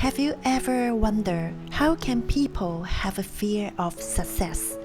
Have you ever wondered how can people have a fear of success?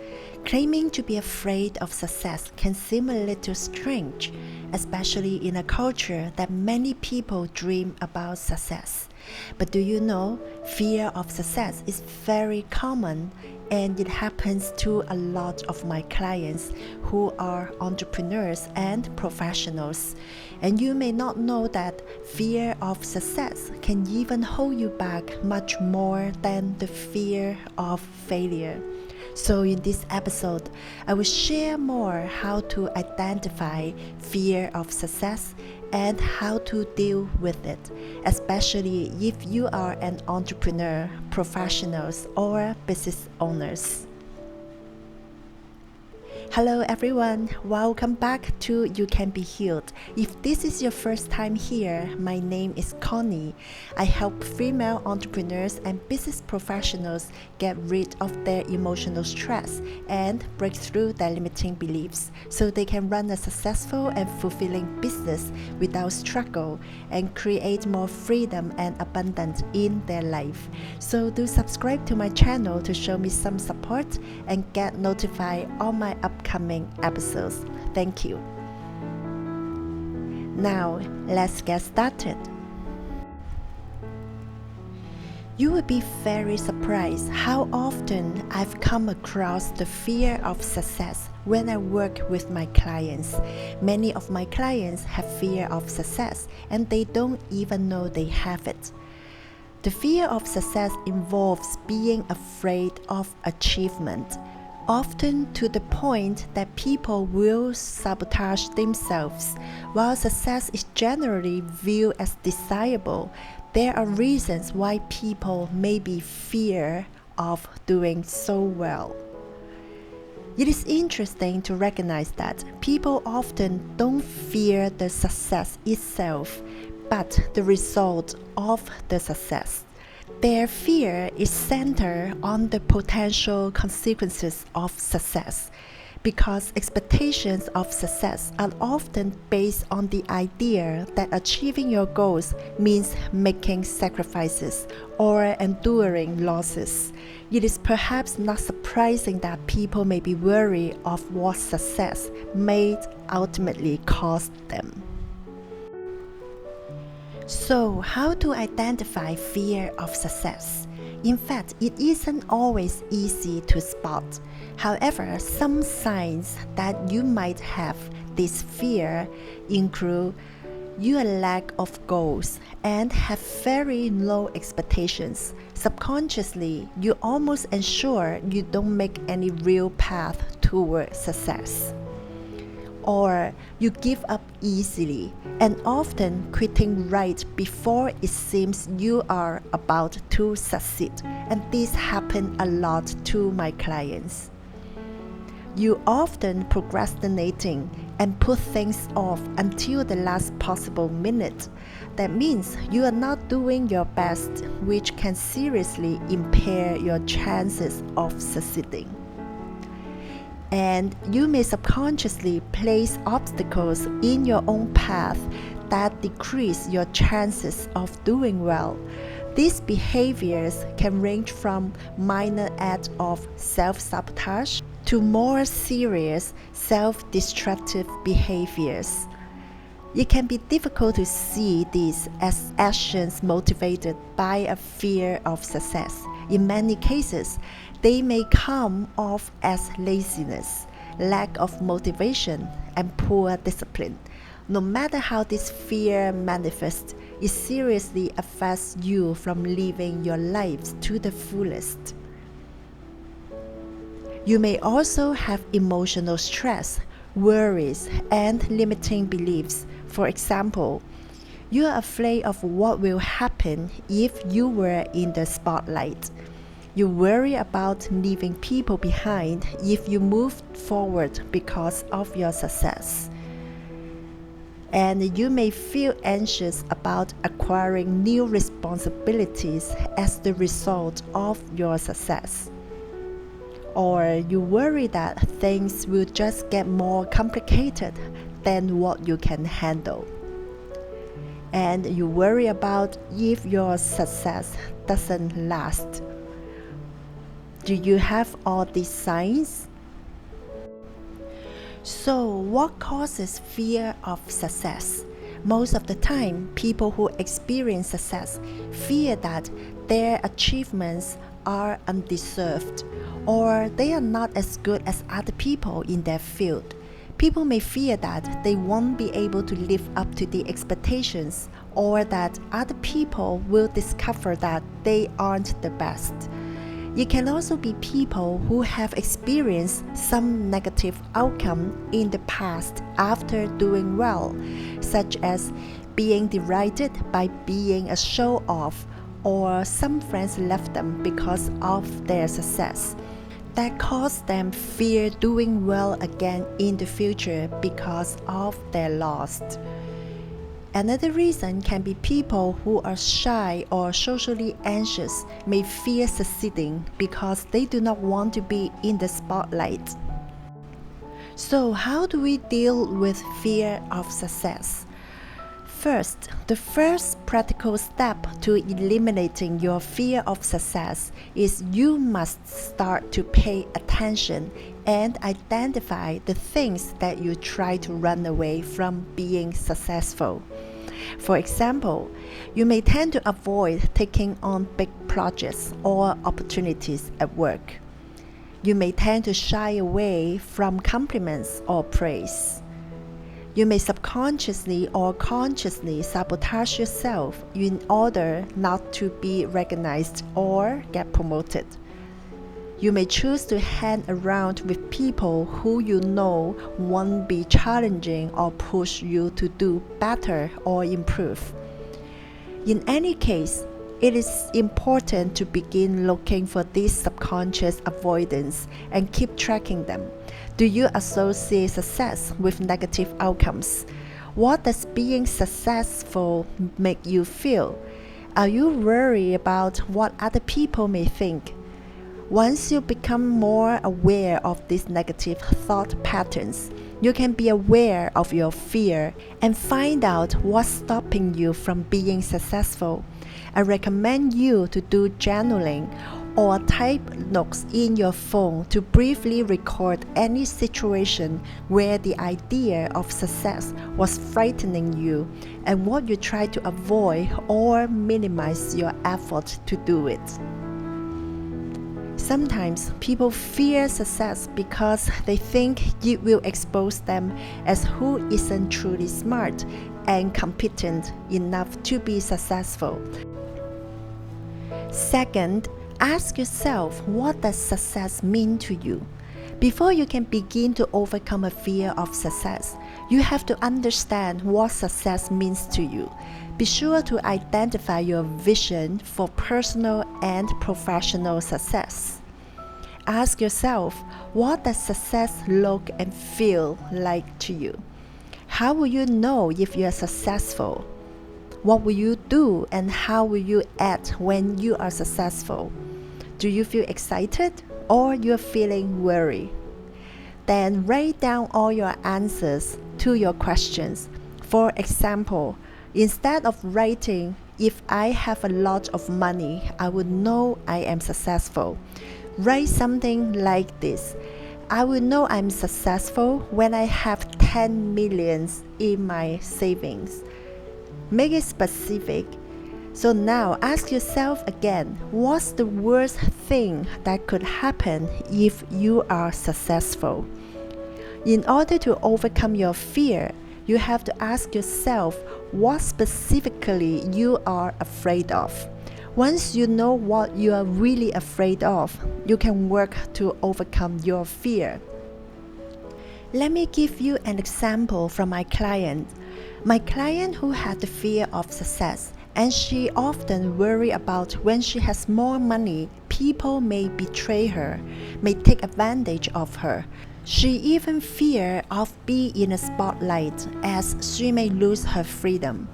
Claiming to be afraid of success can seem a little strange, especially in a culture that many people dream about success. But do you know, fear of success is very common, and it happens to a lot of my clients who are entrepreneurs and professionals. And you may not know that fear of success can even hold you back much more than the fear of failure. So in this episode, I will share more how to identify fear of success and how to deal with it, especially if you are an entrepreneur, professionals, or business owners. Hello everyone, welcome back to You Can Be Healed. If this is your first time here, my name is Connie. I help female entrepreneurs and business professionals get rid of their emotional stress and break through their limiting beliefs so they can run a successful and fulfilling business without struggle and create more freedom and abundance in their life. So do subscribe to my channel to show me some support and get notified on my upcoming episodes. Thank you. Now, let's get started. You will be very surprised how often I've come across the fear of success when I work with my clients. Many of my clients have fear of success and they don't even know they have it. The fear of success involves being afraid of achievement, often to the point that people will sabotage themselves. While success is generally viewed as desirable, there are reasons why people may be fear of doing so well. It is interesting to recognize that people often don't fear the success itself, but the result of the success. Their fear is centered on the potential consequences of success, because expectations of success are often based on the idea that achieving your goals means making sacrifices or enduring losses. It is perhaps not surprising that people may be wary of what success may ultimately cost them. So, how to identify fear of success? In fact, it isn't always easy to spot. However, some signs that you might have this fear include your lack of goals and have very low expectations. Subconsciously, you almost ensure you don't make any real path toward success. Or you give up easily and often quitting right before it seems you are about to succeed, and this happens a lot to my clients. You often procrastinating and put things off until the last possible minute. That means you are not doing your best, which can seriously impair your chances of succeeding. And you may subconsciously place obstacles in your own path that decrease your chances of doing well. These behaviors can range from minor acts of self-sabotage to more serious self-destructive behaviors. It can be difficult to see these as actions motivated by a fear of success. In many cases, they may come off as laziness, lack of motivation, and poor discipline. No matter how this fear manifests, it seriously affects you from living your lives to the fullest. You may also have emotional stress, worries, and limiting beliefs. For example, you are afraid of what will happen if you were in the spotlight. You worry about leaving people behind if you move forward because of your success. And you may feel anxious about acquiring new responsibilities as the result of your success. Or you worry that things will just get more complicated than what you can handle. and you worry about if your success doesn't last. Do you have all these signs? So, what causes fear of success? Most of the time, people who experience success fear that their achievements are undeserved, or they are not as good as other people in their field. People may fear that they won't be able to live up to the expectations, or that other people will discover that they aren't the best. It can also be people who have experienced some negative outcome in the past after doing well, such as being derided by being a show-off, or some friends left them because of their success. That caused them fear doing well again in the future because of their loss. Another reason can be people who are shy or socially anxious may fear succeeding because they do not want to be in the spotlight. So, how do we deal with fear of success? First, the first practical step to eliminating your fear of success is you must start to pay attention and identify the things that you try to run away from being successful. For example, you may tend to avoid taking on big projects or opportunities at work. You may tend to shy away from compliments or praise. You may subconsciously or consciously sabotage yourself in order not to be recognized or get promoted. You may choose to hang around with people who you know won't be challenging or push you to do better or improve. In any case, it is important to begin looking for these subconscious avoidance and keep tracking them. Do you associate success with negative outcomes? What does being successful make you feel? Are you worried about what other people may think? Once you become more aware of these negative thought patterns, you can be aware of your fear and find out what's stopping you from being successful. I recommend you to do journaling or type notes in your phone to briefly record any situation where the idea of success was frightening you and what you try to avoid or minimize your effort to do it. Sometimes people fear success because they think it will expose them as who isn't truly smart and competent enough to be successful. Second, ask yourself, what does success mean to you? Before you can begin to overcome a fear of success, you have to understand what success means to you. Be sure to identify your vision for personal and professional success. Ask yourself, what does success look and feel like to you? How will you know if you are successful? What will you do and how will you act when you are successful? Do you feel excited or you're feeling worried? Then write down all your answers to your questions. For example, instead of writing, if I have a lot of money, I would know I am successful. Write something like this. I will know I'm successful when I have 10 millions in my savings. Make it specific. So now ask yourself again, what's the worst thing that could happen if you are successful? In order to overcome your fear, you have to ask yourself what specifically you are afraid of. Once you know what you are really afraid of, you can work to overcome your fear. Let me give you an example from my client. My client who had the fear of success, and she often worries about when she has more money, people may betray her, may take advantage of her. She even fears of being in a spotlight as she may lose her freedom.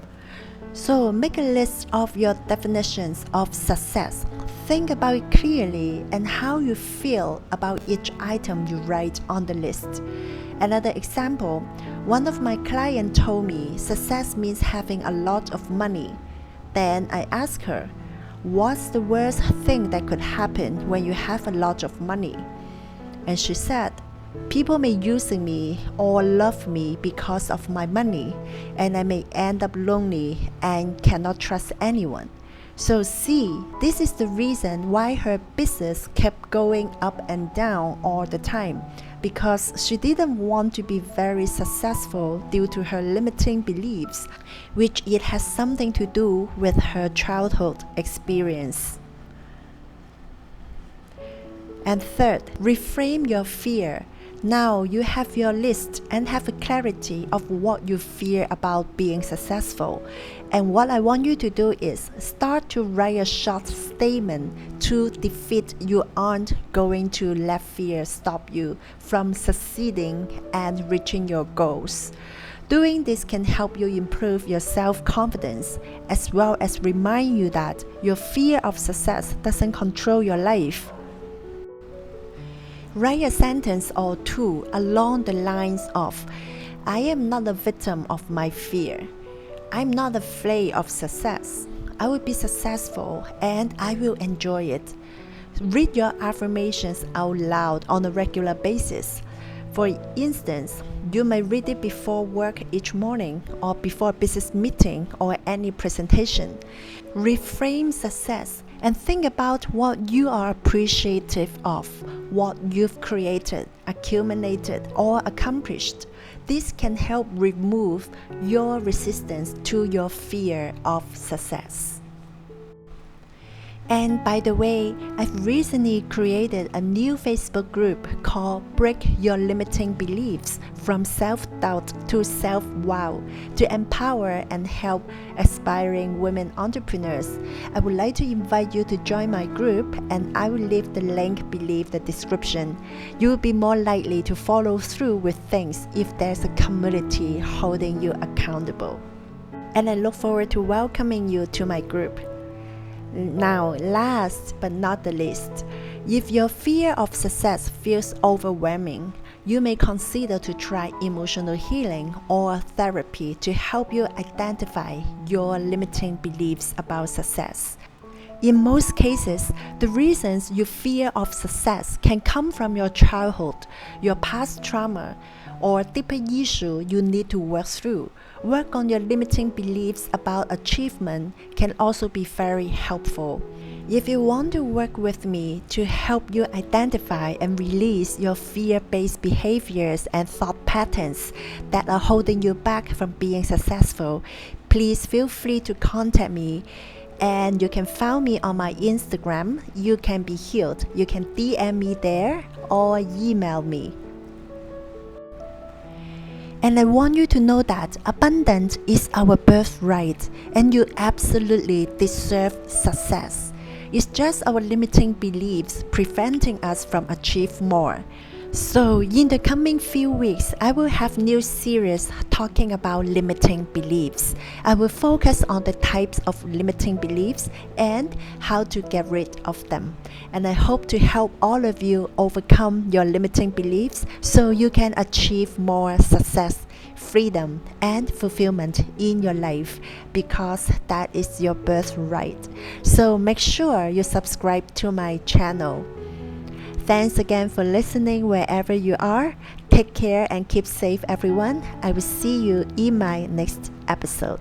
So make a list of your definitions of success. Think about it clearly and how you feel about each item you write on the list. Another example, One of my clients told me success means having a lot of money. Then I asked her, what's the worst thing that could happen when you have a lot of money? And she said, people may using me or love me because of my money, and I may end up lonely and cannot trust anyone. So see, this is the reason why her business kept going up and down all the time, because she didn't want to be very successful due to her limiting beliefs, which it has something to do with her childhood experience. And third, reframe your fear. Now you have your list and have a clarity of what you fear about being successful. And what I want you to do is start to write a short statement to defeat you aren't going to let fear stop you from succeeding and reaching your goals. Doing this can help you improve your self-confidence as well as remind you that your fear of success doesn't control your life. Write a sentence or two along the lines of, I am not a victim of my fear. I'm not afraid of success. I will be successful and I will enjoy it. Read your affirmations out loud on a regular basis. For instance, you may read it before work each morning or before a business meeting or any presentation. Reframe success and think about what you are appreciative of, what you've created, accumulated, or accomplished. This can help remove your resistance to your fear of success. And by the way, I've recently created a new Facebook group called Break Your Limiting Beliefs from Self-Doubt to Self-Wow to empower and help aspiring women entrepreneurs. I would like to invite you to join my group, and I will leave the link below the description. You will be more likely to follow through with things if there's a community holding you accountable. And I look forward to welcoming you to my group. Now, last but not the least, if your fear of success feels overwhelming, you may consider to try emotional healing or therapy to help you identify your limiting beliefs about success. In most cases, the reasons you fear of success can come from your childhood, your past trauma, or deeper issue you need to work through. Work on your limiting beliefs about achievement can also be very helpful. If you want to work with me to help you identify and release your fear-based behaviors and thought patterns that are holding you back from being successful, please feel free to contact me. And you can find me on my Instagram, You Can Be Healed. You can DM me there or email me. And I want you to know that abundance is our birthright, and you absolutely deserve success. It's just our limiting beliefs preventing us from achieving more. So in the coming few weeks, I will have new series talking about limiting beliefs. I will focus on the types of limiting beliefs and how to get rid of them. And I hope to help all of you overcome your limiting beliefs so you can achieve more success, freedom, and fulfillment in your life, because that is your birthright. So make sure you subscribe to my channel. Thanks again for listening wherever you are. Take care and keep safe, everyone. I will see you in my next episode.